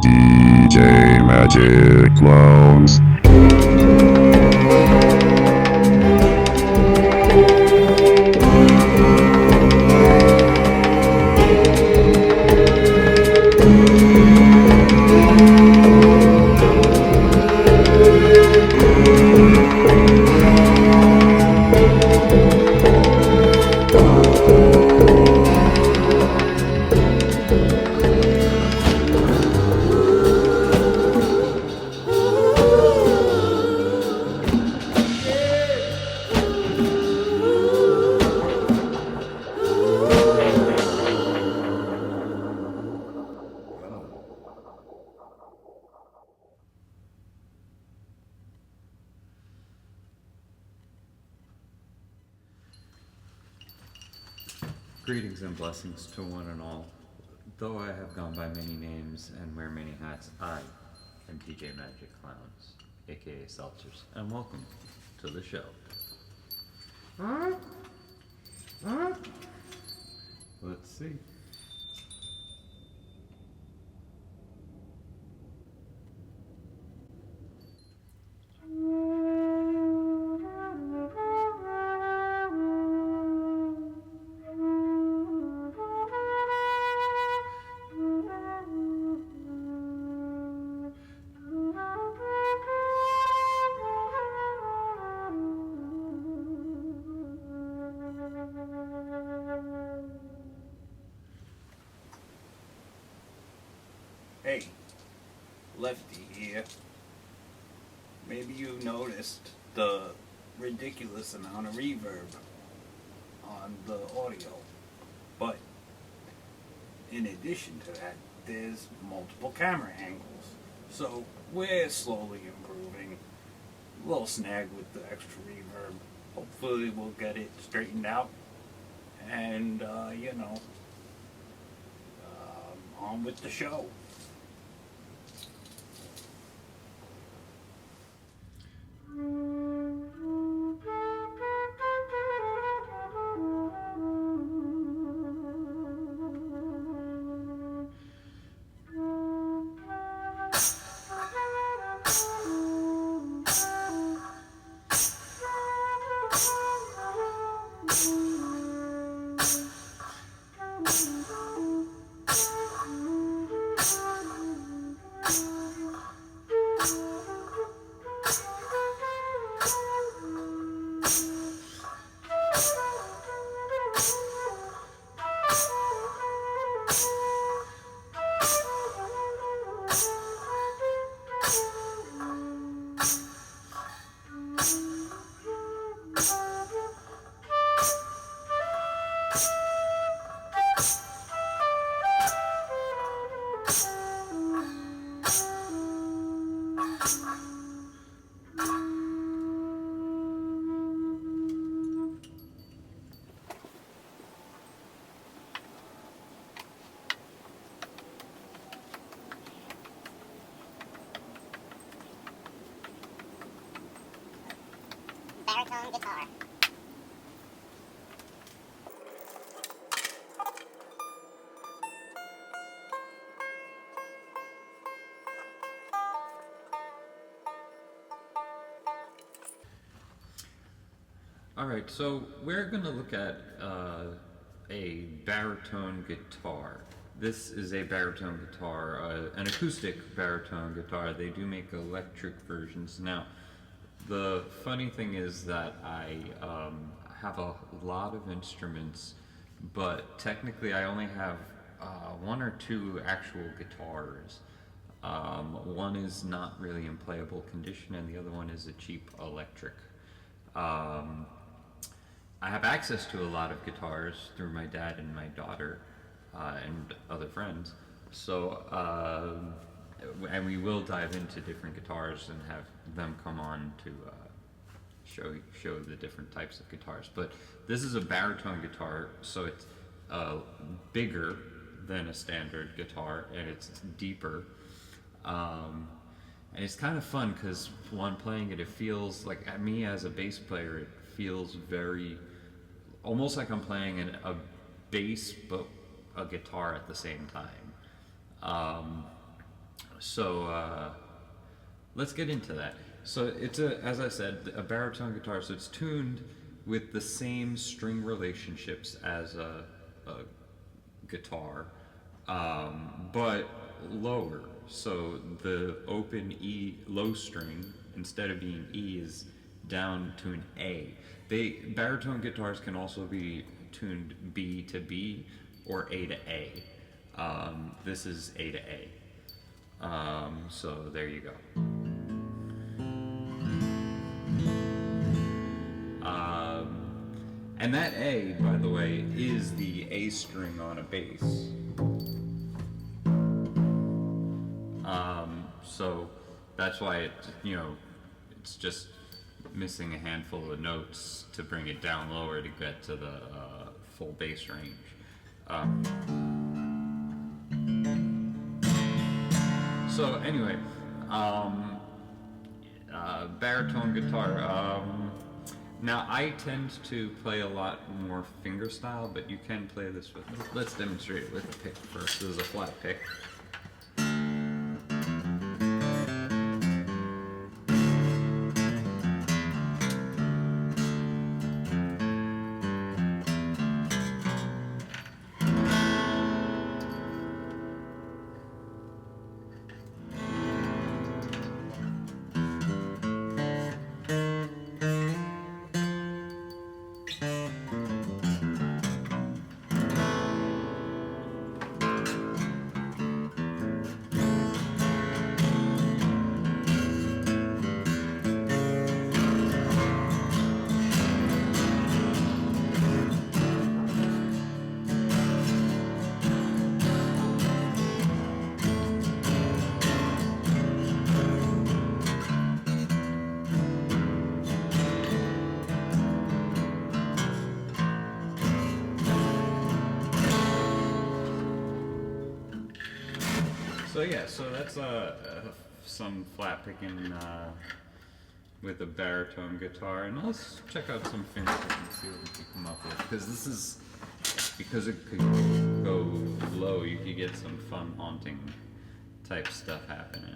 DJ Magic Clowns. Greetings and blessings to one and all. Though I have gone by many names and wear many hats, I am DJ Magic Clowns, aka Seltzers, and welcome to the show. Let's see. Hey, Lefty here. Maybe you noticed the ridiculous amount of reverb on the audio. But in addition to that, there's multiple camera angles. So we're slowly improving. A little snag with the extra reverb. Hopefully we'll get it straightened out. And, on with the show. Baritone guitar. Alright, so we're going to look at a baritone guitar. This is a baritone guitar, an acoustic baritone guitar. They do make electric versions. Now, the funny thing is that I have a lot of instruments, but technically I only have one or two actual guitars. One is not really in playable condition, and the other one is a cheap electric. I have access to a lot of guitars through my dad and my daughter and other friends. So, and we will dive into different guitars and have them come on to show the different types of guitars. But this is a baritone guitar, so it's bigger than a standard guitar, and it's deeper. And it's kind of fun because when playing it, it feels like, me as a bass player, it feels very, almost like I'm playing a bass but a guitar at the same time. So let's get into that. So it's as I said, a baritone guitar. So it's tuned with the same string relationships as a guitar, but lower. So the open E low string, instead of being E, is down to an A. Baritone guitars can also be tuned B to B or A to A. This is A to A. So there you go. And that A, by the way, is the A string on a bass. So that's why it's just missing a handful of notes to bring it down lower to get to the full bass range. So anyway, baritone guitar. Now I tend to play a lot more fingerstyle, but you can play this with. Let's demonstrate it with a pick first. This is a flat pick. So yeah, so that's some flat picking with a baritone guitar, and let's check out some finger picking and see what we can come up with. Because it could go low, you could get some fun haunting type stuff happening.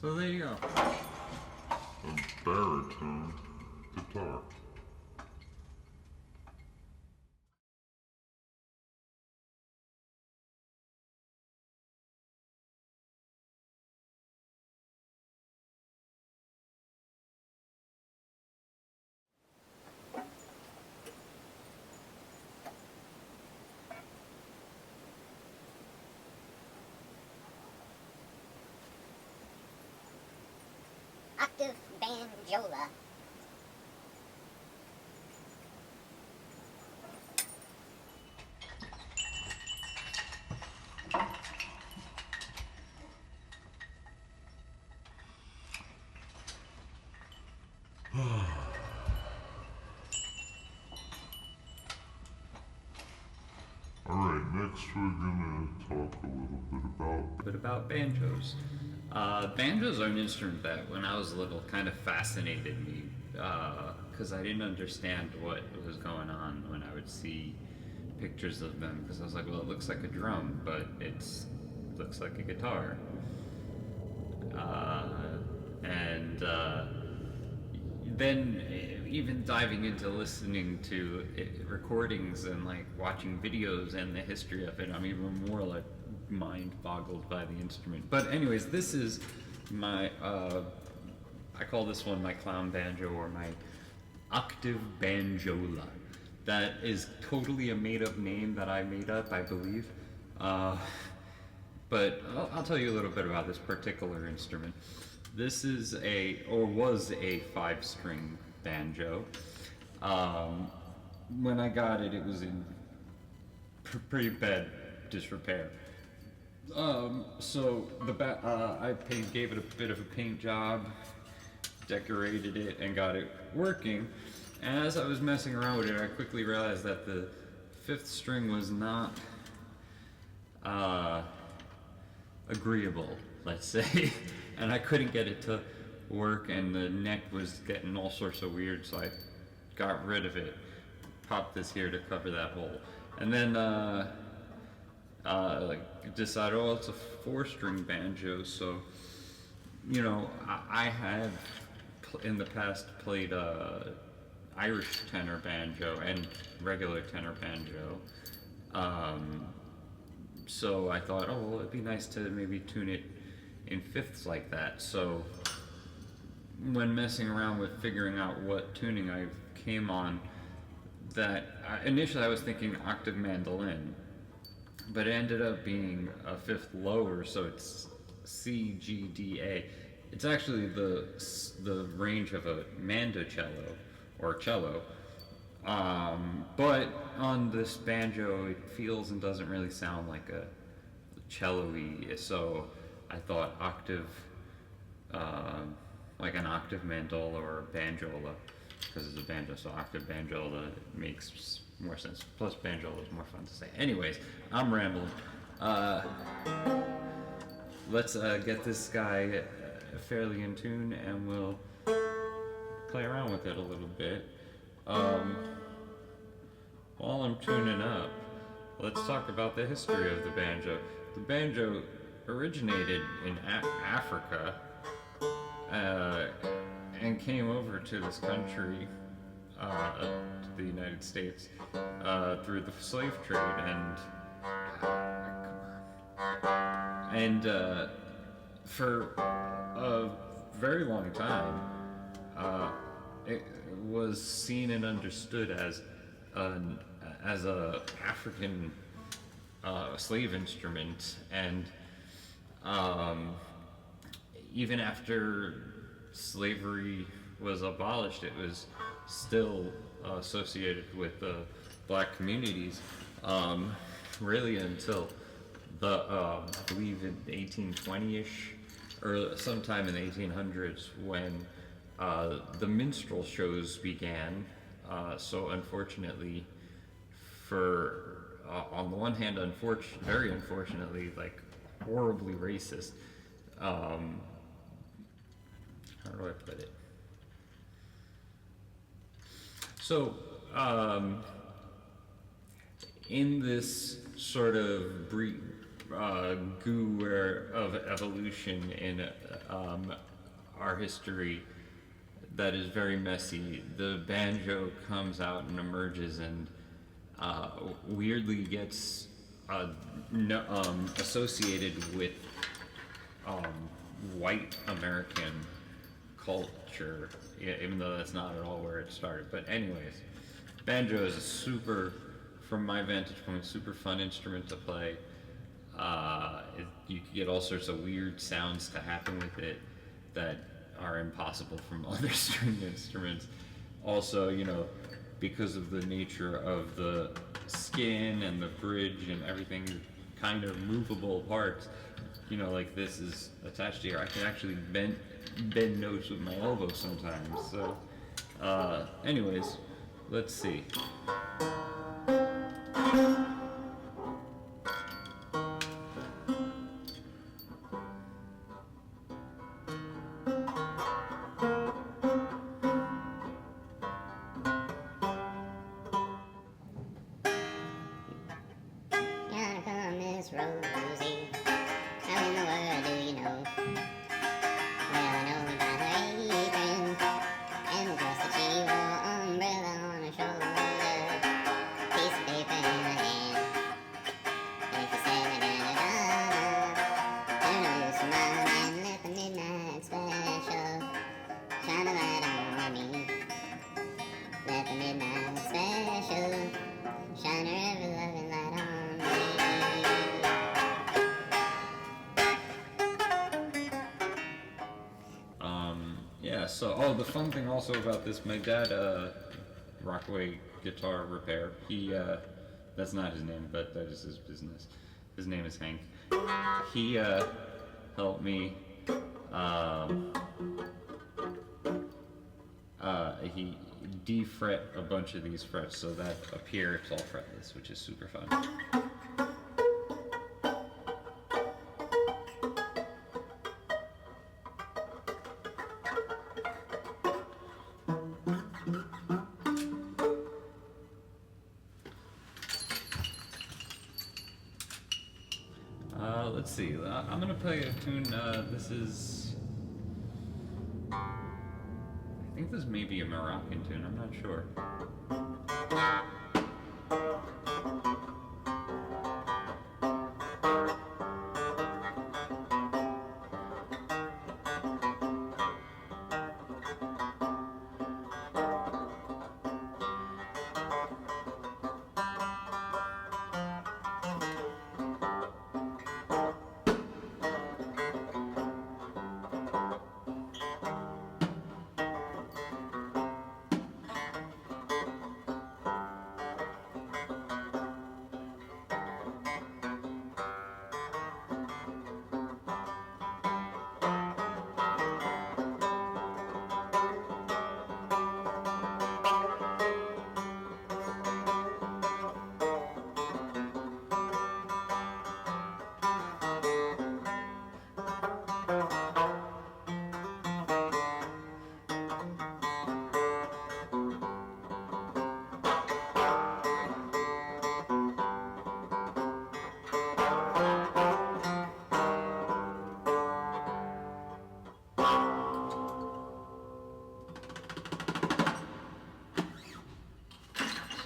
So there you go. A baritone guitar. Octave banjola. Alright, next we're gonna talk a little bit about Banjos. Banjos are an instrument that, when I was little, kind of fascinated me because I didn't understand what was going on when I would see pictures of them. Because I was like, well, it looks like a drum, but it looks like a guitar. And then even diving into listening to recordings and like watching videos and the history of it, I'm even more like mind boggled by the instrument. But anyways, this is my I call this one my clown banjo, or my octave banjola. That is totally a made-up name that I made up, I believe. But I'll tell you a little bit about this particular instrument. This is was a 5-string banjo. When I got it, it was in pretty bad disrepair. So I gave it a bit of a paint job, decorated it, and got it working. And as I was messing around with it, I quickly realized that the 5th string was not agreeable, let's say, and I couldn't get it to work, and the neck was getting all sorts of weird, so I got rid of it, popped this here to cover that hole, and then decided, oh, it's a 4-string banjo, so, you know, I had in the past played Irish tenor banjo and regular tenor banjo. So I thought, oh, well, it'd be nice to maybe tune it in 5ths like that. So when messing around with figuring out what tuning I came on, initially I was thinking octave mandolin, but it ended up being a 5th lower, so it's C, G, D, A. It's actually the range of a mandocello or cello. But on this banjo, it feels and doesn't really sound like a cello-y, so I thought octave, like an octave mandola or a banjola, because it's a banjo, so octave banjola makes more sense. Plus, banjola is more fun to say. Anyways, I'm rambling. Let's get this guy fairly in tune, and we'll play around with it a little bit. While I'm tuning up, let's talk about the history of the banjo. The banjo originated in Africa and came over to this country, to the United States, through the slave trade, and for a very long time, it was seen and understood as a African slave instrument, and even after slavery was abolished, it was still associated with the black communities, really until I believe in 1820-ish, or sometime in the 1800s, when the minstrel shows began. So unfortunately, on the one hand, very unfortunately, like horribly racist. How do I put it? So, in this sort of of evolution in our history that is very messy. The banjo comes out and emerges and weirdly gets associated with white American culture, even though that's not at all where it started. But anyways, banjo is a super, from my vantage point, super fun instrument to play. You can get all sorts of weird sounds to happen with it that are impossible from other string instruments. Also, because of the nature of the skin and the bridge and everything, kind of movable parts, like this is attached here. I can actually bend notes with my elbow sometimes. So, anyways, let's see. Gonna come, Miss Rosie. How in the world do you know? Well, I know by her apron and just that she wore umbrella on her shoulder, piece of paper in her hand. If you say da-da-da-da, turn on your smile and let the midnight special shine a light on me. Let the midnight special shine a ever loving light on me. So the fun thing also about this, my dad, Rockaway Guitar Repair, he, that's not his name, but that is his business. His name is Hank. He, helped me, he defret a bunch of these frets so that up here it's all fretless, which is super fun. Let's see, I'm gonna play a tune, this is, I think this may be a Moroccan tune, I'm not sure.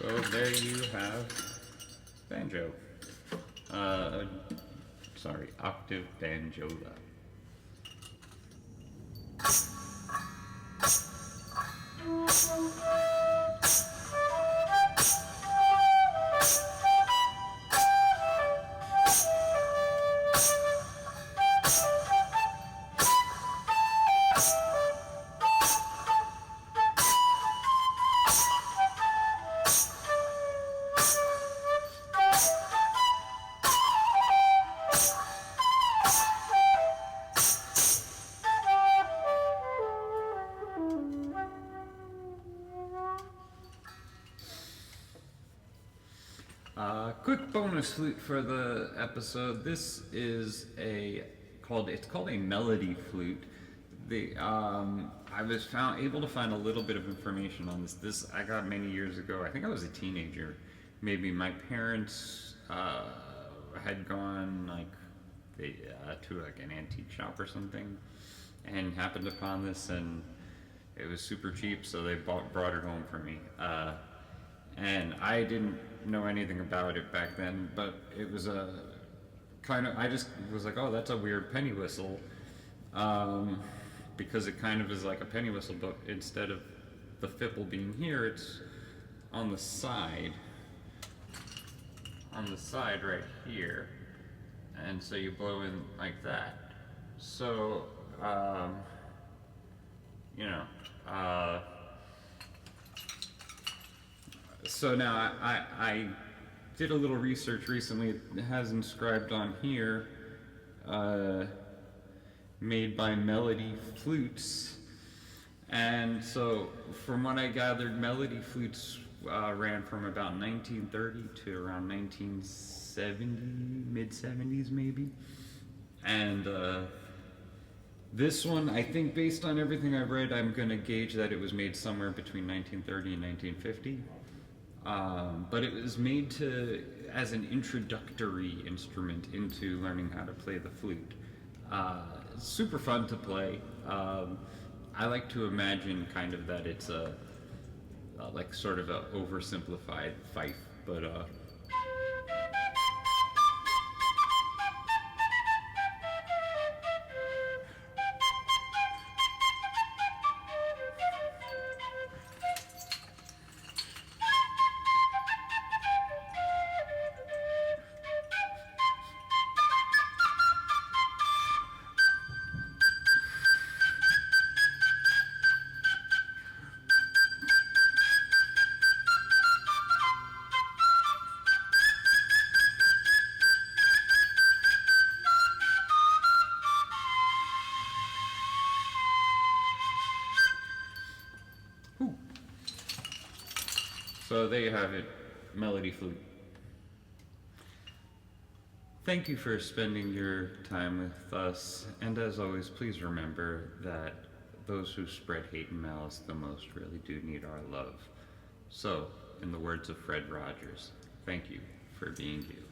So there you have banjo. Sorry, octave banjola. Quick bonus flute for the episode. This is it's called a melody flute. I was able to find a little bit of information on this. This I got many years ago. I think I was a teenager. Maybe my parents had gone like to like an antique shop or something, and happened upon this, and it was super cheap, so they brought it home for me. And I didn't know anything about it back then, but it was a kind of, I just was like, oh, that's a weird penny whistle, because it kind of is like a penny whistle, but instead of the fipple being here, it's on the side right here, and so you blow in like that. So you know, so now I did a little research recently. It has inscribed on here, made by Melody Flutes, and so from what I gathered, Melody Flutes ran from about 1930 to around 1970, mid-70s maybe, and this one, I think based on everything I've read, I'm going to gauge that it was made somewhere between 1930 and 1950. But it was made as an introductory instrument into learning how to play the flute. It's super fun to play. I like to imagine kind of that it's like sort of a oversimplified fife, but so there you have it, Melody Flute. Thank you for spending your time with us, and as always, please remember that those who spread hate and malice the most really do need our love. So, in the words of Fred Rogers, thank you for being you.